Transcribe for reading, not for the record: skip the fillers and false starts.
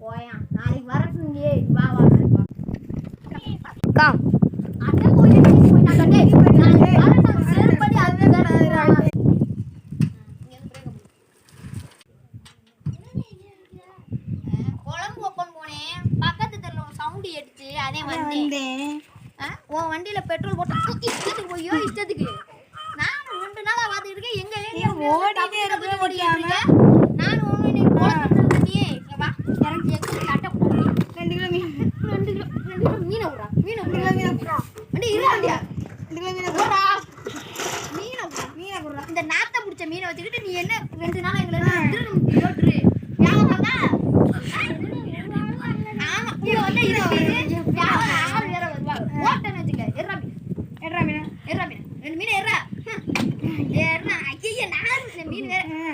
போயா நாளைக்கு வரட்டும் நீ வா வா அக்கா அட போய் நான் கண்டே நான் செருப்படி அதுதான் குழம்பு ஓபன் போனேன் பக்கத்து தெருல ஒரு சவுண்ட் ஏடிச்சு அதே வந்தேன் உன் வண்டியில பெட்ரோல் போட்டு இஷ்டத்துக்கு போயோ இஷ்டத்துக்கு நானும் 2 நாளா பாத்துட்டு இருக்கேன் எங்க ஏரியா ஓடிட்டே இருக்கு நானும் ஒண்ணு நீ போறது நீ வா இறங்கி எங்க கட்ட போடு 2 கிலோ மீன் 2 கிலோ மீன் ஊறா மீன் ஊறா அடி இருடா 2 கிலோ மீன் ஊறா மீன் ஊறா இந்த நாத்த புடிச்ச மீனை வச்சிட்டு நீ என்ன 2 நாளா எங்கள திரும்ப